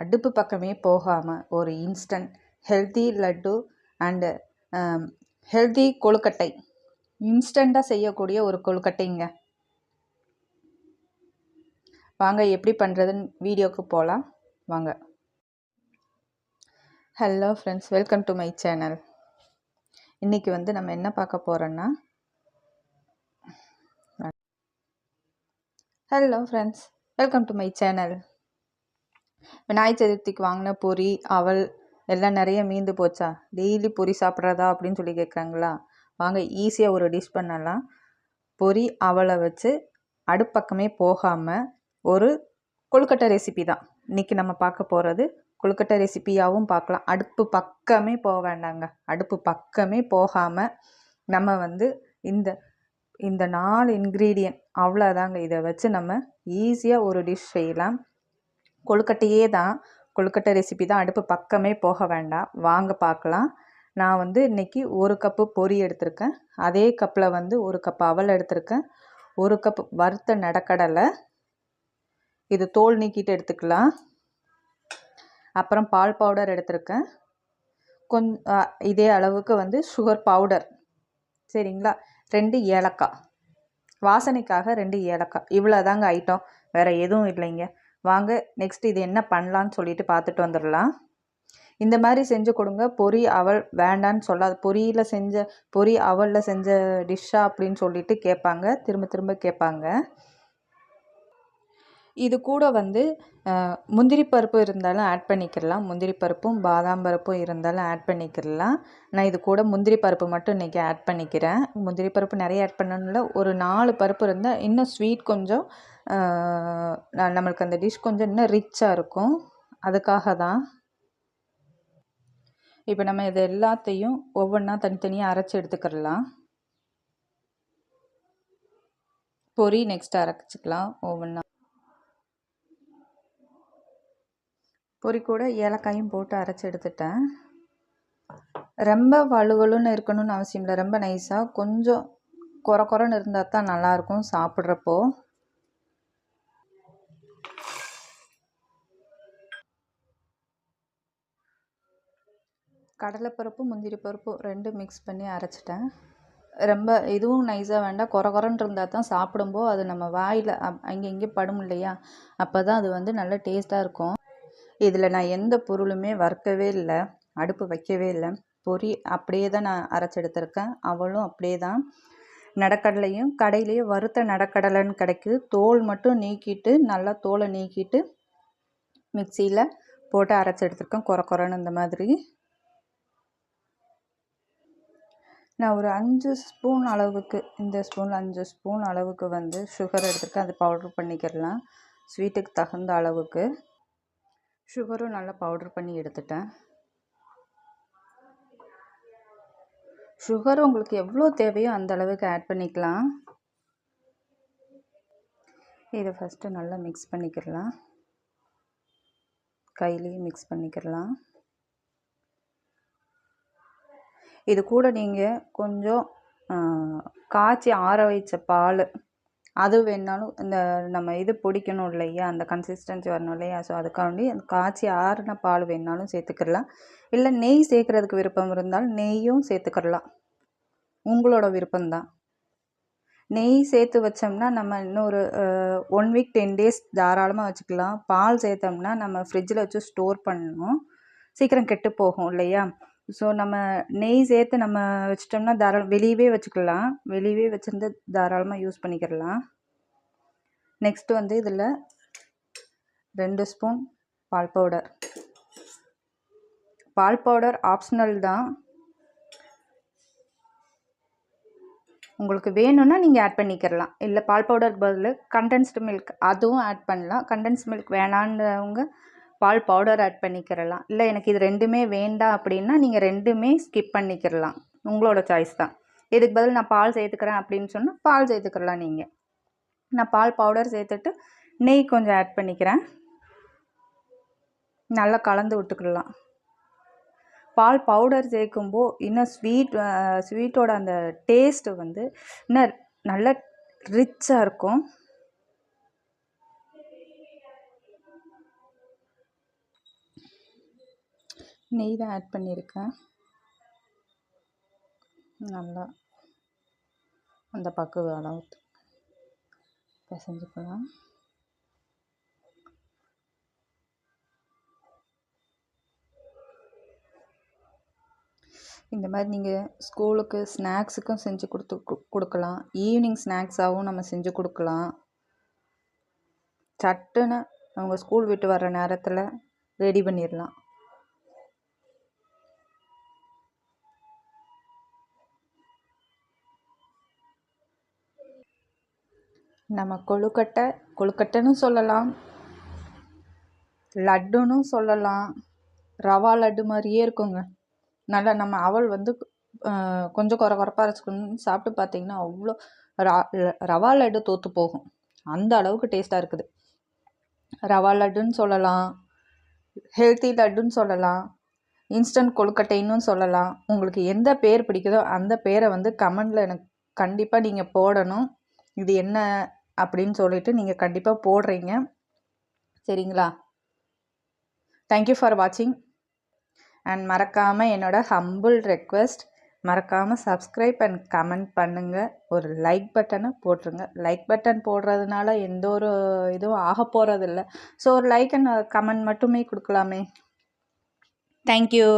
அடுப்பு பக்கமே போகாமல் ஒரு instant healthy laddu and healthy கொழுக்கட்டை இன்ஸ்டண்ட்டாக செய்யக்கூடிய ஒரு கொழுக்கட்டைங்க. வாங்க எப்படி பண்ணுறதுன்னு வீடியோவுக்கு போகலாம் வாங்க. Hello friends, welcome to my channel. இன்றைக்கி நம்ம என்ன பார்க்க போகிறோன்னா, hello friends, welcome to my channel. Vinayagar சதுர்த்திக்கு வாங்கின பொரி அவல் எல்லாம் நிறைய மீந்து போச்சா? டெய்லி பொரி சாப்பிட்றதா அப்படின்னு சொல்லி கேட்குறாங்களா? வாங்க ஈஸியாக ஒரு டிஷ் பண்ணலாம். பொரி அவலை வச்சு அடுப்பக்கமே போகாமல் ஒரு கொழுக்கட்டை ரெசிபி தான் இன்றைக்கி நம்ம பார்க்க போகிறது. கொழுக்கட்டை ரெசிபியாகவும் பார்க்கலாம். அடுப்பு பக்கமே போக வேண்டாங்க. அடுப்பு பக்கமே போகாமல் நம்ம இந்த இந்த 4 இன்க்ரீடியன்ட் அவ்வளோதாங்க. இதை வச்சு நம்ம ஈஸியாக ஒரு டிஷ் செய்யலாம். கொழுக்கட்டையே தான், கொழுக்கட்டை ரெசிபி தான். அடுப்பு பக்கமே போக வேண்டாம். வாங்க பார்க்கலாம். நான் இன்றைக்கி 1 கப்பு பொரி எடுத்திருக்கேன். அதே கப்பில் 1 கப் அவல் எடுத்திருக்கேன். 1 கப் வறுத்த நடக்கடலை, இது தோல் நீக்கிட்டு எடுத்துக்கலாம். அப்புறம் பால் பவுடர் எடுத்திருக்கேன். இதே அளவுக்கு சுகர் பவுடர், சரிங்களா? 2 ஏலக்காய், வாசனைக்காக 2 ஏலக்காய். இவ்வளோ தாங்க ஐட்டம், வேறு எதுவும் இல்லைங்க. வாங்க நெக்ஸ்ட் இது என்ன பண்ணலான்னு சொல்லிட்டு பார்த்துட்டு வந்துடலாம். இந்த மாதிரி செஞ்சு கொடுங்க. பொரி அவல் வேண்டான்னு சொல்லாது. பொரி அவலில் செஞ்ச டிஷ்ஷா அப்படின்னு சொல்லிட்டு கேட்பாங்க, திரும்ப திரும்ப கேட்பாங்க. இது கூட முந்திரி பருப்பு இருந்தாலும் ஆட் பண்ணிக்கிடலாம். முந்திரி பருப்பும் பாதாம் பருப்பும் இருந்தாலும் ஆட் பண்ணிக்கிடலாம். நான் இது கூட முந்திரி பருப்பு மட்டும் இன்றைக்கி ஆட் பண்ணிக்கிறேன். முந்திரி பருப்பு நிறைய ஆட் பண்ணணும்ல, ஒரு 4 பருப்பு இருந்தால் இன்னும் ஸ்வீட் கொஞ்சம் நம்மளுக்கு அந்த டிஷ் கொஞ்சம் இன்னும் ரிச்சாக இருக்கும். அதுக்காக தான். இப்போ நம்ம இது எல்லாத்தையும் ஒவ்வொன்றா தனித்தனியாக அரைச்சி எடுத்துக்கிடலாம். பொரி நெக்ஸ்ட் அரைச்சிக்கலாம் ஒவ்வொன்றா. பொரி கூட ஏலக்காயும் போட்டு அரைச்சி எடுத்துட்டேன். ரொம்ப வலுவலுன்னு இருக்கணும்னு அவசியம் இல்லை. ரொம்ப நைஸாக கொஞ்சம் குறன்னு இருந்தால் தான் நல்லாயிருக்கும் சாப்பிட்றப்போ. கடலைப்பருப்பு முந்திரி பருப்பு 2 மிக்ஸ் பண்ணி அரைச்சிட்டேன். ரொம்ப இதுவும் நைஸாக வேண்டாம், குறன்னு இருந்தால் தான் சாப்பிடும்போது அது நம்ம வாயில் அங்கே இங்கே படும் இல்லையா? அப்போ தான் அது நல்ல டேஸ்ட்டாக இருக்கும். இதில் நான் எந்த பொருளுமே வறுக்கவே இல்லை, அடுப்பு வைக்கவே இல்லை. பொரி அப்படியே தான் நான் அரைச்சி எடுத்திருக்கேன். அவளும் அப்படியே தான். நடக்கடலையும் கடையிலேயே வறுத்த நடக்கடலைன்னு கிடைக்குது. தோல் மட்டும் நீக்கிட்டு, நல்லா தோலை நீக்கிட்டு மிக்சியில் போட்டு அரைச்சி எடுத்திருக்கேன் குறன்னு இந்த மாதிரி. நான் ஒரு 5 ஸ்பூன் அளவுக்கு, இந்த ஸ்பூனில் 5 ஸ்பூன் அளவுக்கு சுகர் எடுத்துருக்கேன். அது பவுட்ரு பண்ணிக்கிடலாம். ஸ்வீட்டுக்கு தகுந்த அளவுக்கு சுகரும் நல்லா பவுட்ரு பண்ணி எடுத்துட்டேன். சுகர் உங்களுக்கு எவ்வளோ தேவையோ அந்த அளவுக்கு ஆட் பண்ணிக்கலாம். இதை ஃபஸ்ட்டு நல்லா மிக்ஸ் பண்ணிக்கிடலாம். கையிலேயே மிக்ஸ் பண்ணிக்கிடலாம். இது கூட நீங்கள் கொஞ்சம் காய்ச்சி ஆற வைச்ச பால், அது வேணாலும், இந்த நம்ம இது பிடிக்கணும் இல்லையா, அந்த கன்சிஸ்டன்சி வரணும் இல்லையா, ஸோ அதுக்காண்டி அந்த காய்ச்சி ஆறின பால் வேணாலும் சேர்த்துக்கிடலாம். இல்லை நெய் சேர்க்குறதுக்கு விருப்பம் இருந்தாலும் நெய்யும் சேர்த்துக்கிடலாம், உங்களோட விருப்பம்தான். நெய் சேர்த்து வச்சோம்னா நம்ம இன்னொரு 1 வீக் 10 டேஸ் தாராளமாக வச்சுக்கலாம். பால் சேர்த்தோம்னா நம்ம ஃப்ரிட்ஜில் வச்சு ஸ்டோர் பண்ணணும், சீக்கிரம் கெட்டு போகும் இல்லையா? ஸோ நம்ம நெய் சேர்த்து நம்ம வச்சிட்டோம்னா வெளியவே வச்சுக்கலாம். வெளியவே வச்சுருந்து தாராளமாக யூஸ் பண்ணிக்கிடலாம். நெக்ஸ்ட்டு இதில் 2 ஸ்பூன் பால் பவுடர். பால் பவுடர் ஆப்ஷனல் தான், உங்களுக்கு வேணும்னா நீங்கள் ஆட் பண்ணிக்கிடலாம். இல்லை பால் பவுடருக்கு பதில் கண்டென்ஸ்டு மில்க் அதுவும் ஆட் பண்ணலாம். கண்டென்ஸ் மில்க் வேணான்றவங்க பால் பவுடர் ஆட் பண்ணிக்கிடலாம். இல்லை எனக்கு இது 2மே வேண்டாம் அப்படின்னா நீங்கள் 2மே ஸ்கிப் பண்ணிக்கிடலாம், உங்களோட சாய்ஸ் தான். இதுக்கு பதில் நான் பால் சேர்த்துக்கிறேன் அப்படின்னு சொன்னால் பால் சேர்த்துக்கிடலாம் நீங்கள். நான் பால் பவுடர் சேர்த்துட்டு நெய் கொஞ்சம் ஆட் பண்ணிக்கிறேன். நல்லா கலந்து விட்டுக்கிடலாம். பால் பவுடர் சேர்க்கும்போது இன்னும் ஸ்வீட்டோட அந்த டேஸ்ட்டு இன்னும் நல்ல ரிச்சாக இருக்கும். நெய் தான் ஆட் பண்ணியிருக்கேன். நல்லா அந்த பக்குவ அளவு பிசைஞ்சுக்கலாம். இந்த மாதிரி நீங்கள் ஸ்கூலுக்கு ஸ்நாக்ஸுக்கும் செஞ்சு கொடுக்கலாம். ஈவினிங் ஸ்நாக்ஸாகவும் நம்ம செஞ்சு கொடுக்கலாம். சட்டுன்னு அவங்க ஸ்கூல் விட்டு வர நேரத்தில் ரெடி பண்ணிடலாம். நம்ம கொழுக்கட்டைன்னு சொல்லலாம், லட்டுன்னு சொல்லலாம். ரவா லட்டு மாதிரியே இருக்குங்க. நல்லா நம்ம அவல் வந்து கொஞ்சம் கொரப்பாக அரைச்சிக்கணும். சாப்பிட்டு பார்த்தீங்கன்னா அவ்வளோ ரவா லட்டு தோற்று போகும், அந்த அளவுக்கு டேஸ்ட்டாக இருக்குது. ரவா லட்டுன்னு சொல்லலாம், ஹெல்த்தி லட்டுன்னு சொல்லலாம், இன்ஸ்டன்ட் கொழுக்கட்டைன்னு சொல்லலாம். உங்களுக்கு எந்த பேர் பிடிக்குதோ அந்த பேரை வந்து கமெண்டில் எனக்கு கண்டிப்பாக நீங்கள் போடணும். இது என்ன அப்படின்னு சொல்லிட்டு நீங்கள் கண்டிப்பாக போடுறீங்க, சரிங்களா? தேங்க்யூ ஃபார் வாட்சிங். அண்ட் மறக்காமல் என்னோடய ஹம்பிள் ரெக்வெஸ்ட், மறக்காமல் சப்ஸ்கிரைப் அண்ட் கமெண்ட் பண்ணுங்கள். ஒரு லைக் பட்டனை போட்டுருங்க. லைக் பட்டன் போடுறதுனால எந்த ஒரு இதுவும் ஆக போகிறதில்ல. ஸோ ஒரு லைக் அண்ட் கமெண்ட் மட்டுமே கொடுக்கலாமே. தேங்க்யூ.